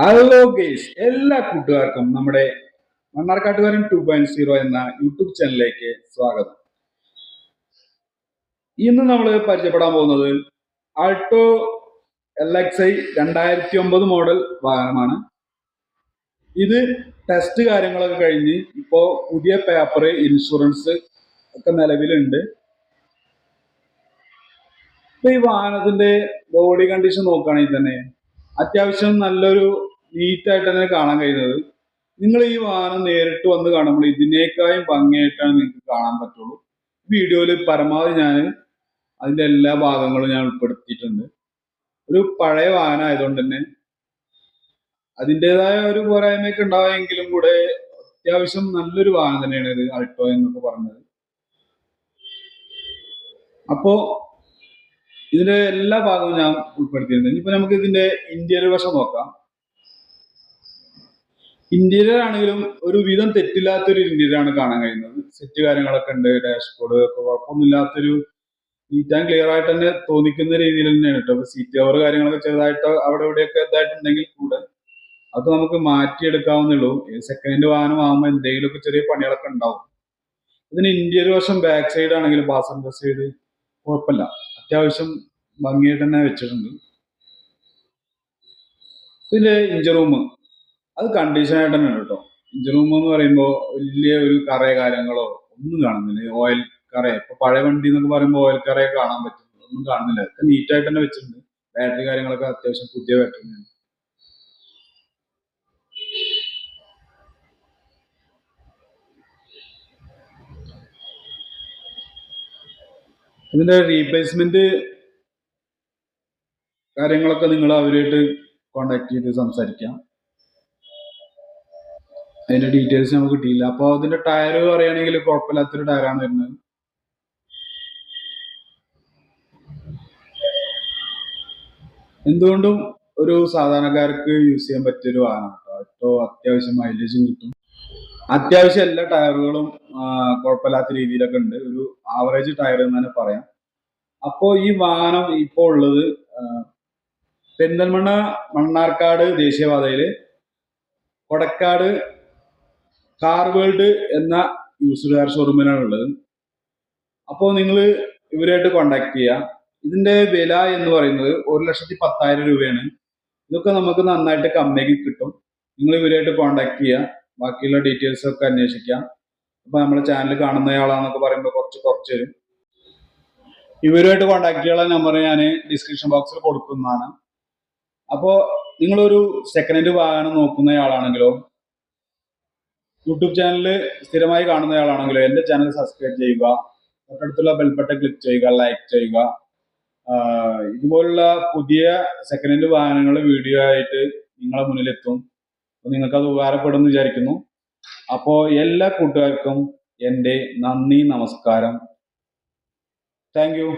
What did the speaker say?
Hello guys, എല്ലാ കൂട്ടുകാർക്കും നമ്മുടെ മണ്ണാർക്കാട്ടുകാരൻ 2.0 എന്ന യൂട്യൂബ് ചാനലിലേക്ക് സ്വാഗതം. ഇന്ന് നമ്മൾ പരിചയപ്പെടാൻ പോകുന്നത് ആൾട്ടോ LXi 2009 മോഡൽ വാഹനമാണ്. ഇത് ടെസ്റ്റ് കാര്യങ്ങളൊക്കെ കഴിഞ്ഞ് ഇപ്പോൾ പുതിയ പേപ്പർ, ഇൻഷുറൻസ് ഒക്കെ നിലവിലുണ്ട്. ഇപ്പൊ ഈ വാഹനത്തിന്റെ ബോഡി കണ്ടീഷൻ നോക്കുകയാണെങ്കിൽ തന്നെ അത്യാവശ്യം നല്ലൊരു നീറ്റായിട്ട് തന്നെ കാണാൻ കഴിയുന്നത്. നിങ്ങൾ ഈ വാഹനം നേരിട്ട് വന്ന് കാണുമ്പോൾ ഇതിനേക്കാളും ഭംഗിയായിട്ടാണ് നിങ്ങൾക്ക് കാണാൻ പറ്റുള്ളൂ. വീഡിയോയിൽ പരമാവധി ഞാൻ അതിന്റെ എല്ലാ ഭാഗങ്ങളും ഞാൻ ഉൾപ്പെടുത്തിയിട്ടുണ്ട്. ഒരു പഴയ വാഹനം ആയതുകൊണ്ട് തന്നെ അതിൻ്റെതായ ഒരു പോരായ്മയൊക്കെ ഉണ്ടാവുമെങ്കിലും കൂടെ അത്യാവശ്യം നല്ലൊരു വാഹനം തന്നെയാണ് ഇത് ആൾട്ടോ എന്നൊക്കെ പറഞ്ഞത്. അപ്പോ ഇതിന്റെ എല്ലാ ഭാഗവും ഞാൻ ഉൾപ്പെടുത്തിയിട്ടുണ്ട്. ഇനിയിപ്പോ നമുക്ക് ഇതിന്റെ ഇന്റീരിയർ വശം നോക്കാം. ഇന്റീരിയർ ആണെങ്കിലും ഒരു വിധം തെറ്റില്ലാത്തൊരു ഇന്റീരിയർ ആണ് കാണാൻ കഴിയുന്നത്. സെറ്റ് കാര്യങ്ങളൊക്കെ ഉണ്ട്, ഡാഷ്ബോർഡ് ഒക്കെ കുഴപ്പമൊന്നുമില്ലാത്തൊരു നീറ്റ് ആൻഡ് ക്ലിയർ ആയിട്ട് തന്നെ തോന്നിക്കുന്ന രീതിയിൽ തന്നെയാണ് കേട്ടോ. സീറ്റ് കവർ കാര്യങ്ങളൊക്കെ ചെറുതായിട്ട് അവിടെ ഇവിടെയൊക്കെ ഇതായിട്ടുണ്ടെങ്കിൽ കൂടെ അത് നമുക്ക് മാറ്റിയെടുക്കാവുന്നേ ഉള്ളൂ. സെക്കൻഡ് ഹാൻഡ് വാഹനം ആകുമ്പോൾ എന്തെങ്കിലുമൊക്കെ ചെറിയ പണികളൊക്കെ ഉണ്ടാവും. ഇതിന് ഇന്റീരിയർ വശം ബാക്ക് സൈഡ് ആണെങ്കിലും പാസഞ്ചർ സൈഡ് കുഴപ്പമില്ല, അത്യാവശ്യം ഭംഗിയായിട്ട് തന്നെ വെച്ചിട്ടുണ്ട്. ഇതിന്റെ ഇഞ്ചർ റൂം അത് കണ്ടീഷൻ ആയിട്ട് തന്നെ കേട്ടോ. ഇഞ്ചർ റൂം എന്ന് പറയുമ്പോൾ വലിയ ഒരു കറയോ കാര്യങ്ങളോ ഒന്നും കാണുന്നില്ല. ഓയിൽ കറയോ, ഇപ്പൊ പഴയ വണ്ടി എന്നൊക്കെ പറയുമ്പോൾ ഓയിൽ കറയൊക്കെ കാണാൻ പറ്റും, ഒന്നും കാണുന്നില്ല. ഒക്കെ നീറ്റായിട്ട് തന്നെ വെച്ചിട്ടുണ്ട്. ബാറ്ററി കാര്യങ്ങളൊക്കെ അത്യാവശ്യം പുതിയ ബാറ്ററിയാണ്. ഇതിന്റെ റീപ്ലേസ്മെന്റ് കാര്യങ്ങളൊക്കെ നിങ്ങൾ അവരുമായിട്ട് കോണ്ടാക്ട് ചെയ്ത് സംസാരിക്കാം. അതിന്റെ ഡീറ്റെയിൽസ് നമുക്ക് കിട്ടിയില്ല. അപ്പോൾ അതിന്റെ ടയർ പറയുകയാണെങ്കിൽ കുഴപ്പമില്ലാത്തൊരു ടയറാണ് വരുന്നത്. എന്തുകൊണ്ടും ഒരു സാധാരണക്കാർക്ക് യൂസ് ചെയ്യാൻ പറ്റിയൊരു വാഹനമാണ്. ഇപ്പോൾ അത്യാവശ്യം മൈലേജും കിട്ടും. അത്യാവശ്യം എല്ലാ ടയറുകളും കുഴപ്പമില്ലാത്ത രീതിയിലൊക്കെ ഉണ്ട്. ഒരു ആവറേജ് ടയർ എന്ന് തന്നെ പറയാം. അപ്പോൾ ഈ വാഹനം ഇപ്പോൾ ഉള്ളത് പെരിന്തൽമണ്ണ മണ്ണാർക്കാട് ദേശീയപാതയിൽ കൊടക്കാട് കാർ വേൾഡ് എന്ന യൂസ്ഡ് കാർ ഷോറൂമിലാണ് ഉള്ളത്. അപ്പോൾ നിങ്ങൾ ഇവരായിട്ട് കോണ്ടാക്ട് ചെയ്യുക. ഇതിന്റെ വില എന്ന് പറയുന്നത് 1,10,000 രൂപയാണ്. ഇതൊക്കെ നമുക്ക് നന്നായിട്ട് കമ്മിയാക്കി കിട്ടും. നിങ്ങൾ ഇവരായിട്ട് കോണ്ടാക്ട് ചെയ്യുക, ബാക്കിയുള്ള ഡീറ്റെയിൽസ് ഒക്കെ അന്വേഷിക്കാം. അപ്പൊ നമ്മുടെ ചാനൽ കാണുന്നയാളാന്നൊക്കെ പറയുമ്പോൾ കുറച്ച് തരും. ഇവരുമായിട്ട് കോണ്ടാക്ട് ചെയ്യാനുള്ള നമ്പർ ഞാൻ ഡിസ്ക്രിപ്ഷൻ ബോക്സിൽ കൊടുക്കുന്നതാണ്. അപ്പോൾ നിങ്ങളൊരു സെക്കൻഡ് ഹാൻഡ് വാഹനം നോക്കുന്നയാളാണെങ്കിലോ, യൂട്യൂബ് ചാനൽ സ്ഥിരമായി കാണുന്നയാളാണെങ്കിലോ എൻ്റെ ചാനൽ സബ്സ്ക്രൈബ് ചെയ്യുക, തൊട്ടടുത്തുള്ള ബെൽ ബട്ടൺ ക്ലിക്ക് ചെയ്യുക, ലൈക്ക് ചെയ്യുക. ഇതുപോലുള്ള പുതിയ സെക്കൻഡ് ഹാൻഡ് വാഹനങ്ങളുടെ വീഡിയോ ആയിട്ട് നിങ്ങളെ മുന്നിലെത്തും. അപ്പോൾ നിങ്ങൾക്ക് അത് ഉപകാരപ്പെടുമെന്ന് വിചാരിക്കുന്നു. അപ്പോൾ എല്ലാ കൂട്ടുകാർക്കും എൻ്റെ നന്ദി, നമസ്കാരം. Thank you.